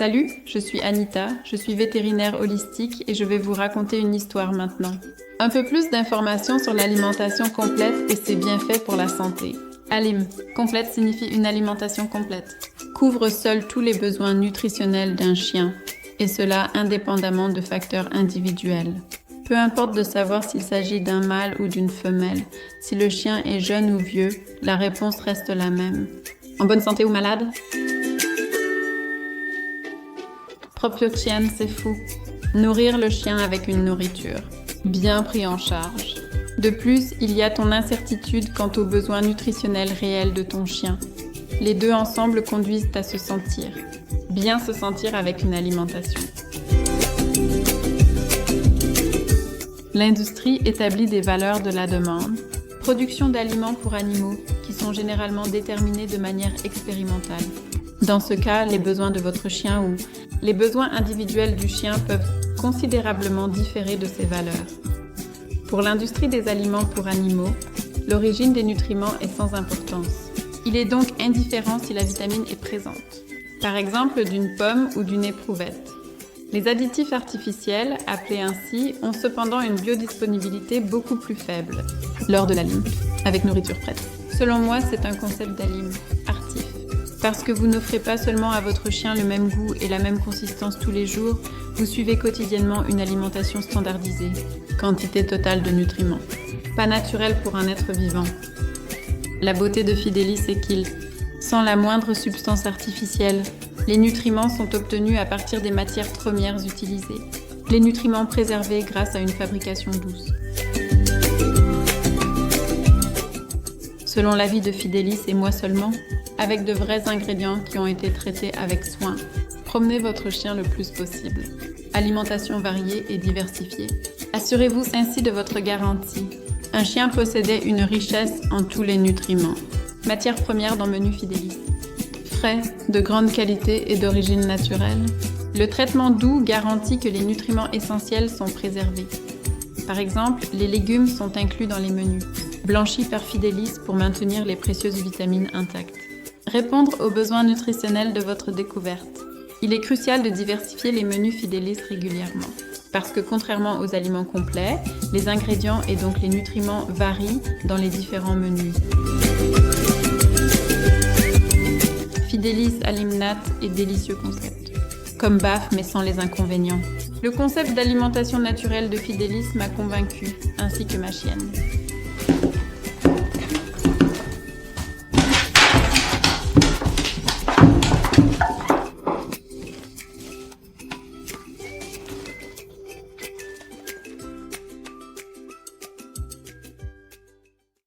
Salut, je suis Anita, je suis vétérinaire holistique et je vais vous raconter une histoire maintenant. Un peu plus d'informations sur l'alimentation complète et ses bienfaits pour la santé. Alim, complète signifie une alimentation complète. Couvre seul tous les besoins nutritionnels d'un chien, et cela indépendamment de facteurs individuels. Peu importe de savoir s'il s'agit d'un mâle ou d'une femelle, si le chien est jeune ou vieux, la réponse reste la même. En bonne santé ou malade? Propre chienne, c'est fou. Nourrir le chien avec une nourriture, bien pris en charge. De plus, il y a ton incertitude quant aux besoins nutritionnels réels de ton chien. Les deux ensemble conduisent à se sentir. Bien se sentir avec une alimentation. L'industrie établit des valeurs de la demande. Production d'aliments pour animaux qui sont généralement déterminés de manière expérimentale. Dans ce cas, les besoins de votre chien ou les besoins individuels du chien peuvent considérablement différer de ces valeurs. Pour l'industrie des aliments pour animaux, l'origine des nutriments est sans importance. Il est donc indifférent si la vitamine est présente, par exemple d'une pomme ou d'une éprouvette. Les additifs artificiels, appelés ainsi, ont cependant une biodisponibilité beaucoup plus faible lors de l'alim, avec nourriture prête. Selon moi, c'est un concept d'alim, artif. Parce que vous n'offrez pas seulement à votre chien le même goût et la même consistance tous les jours, vous suivez quotidiennement une alimentation standardisée, quantité totale de nutriments. Pas naturel pour un être vivant. La beauté de Fidelis est qu'il, sans la moindre substance artificielle, les nutriments sont obtenus à partir des matières premières utilisées. Les nutriments préservés grâce à une fabrication douce. Selon l'avis de Fidelis et moi seulement, avec de vrais ingrédients qui ont été traités avec soin. Promenez votre chien le plus possible. Alimentation variée et diversifiée. Assurez-vous ainsi de votre garantie. Un chien possédait une richesse en tous les nutriments. Matières premières dans menu Fidelis. Frais, de grande qualité et d'origine naturelle. Le traitement doux garantit que les nutriments essentiels sont préservés. Par exemple, les légumes sont inclus dans les menus, blanchis par Fidelis pour maintenir les précieuses vitamines intactes. Répondre aux besoins nutritionnels de votre découverte. Il est crucial de diversifier les menus Fidelis régulièrement. Parce que contrairement aux aliments complets, les ingrédients et donc les nutriments varient dans les différents menus. Fidelis Alimnat est délicieux concept. Comme BAF mais sans les inconvénients. Le concept d'alimentation naturelle de Fidelis m'a convaincue, ainsi que ma chienne.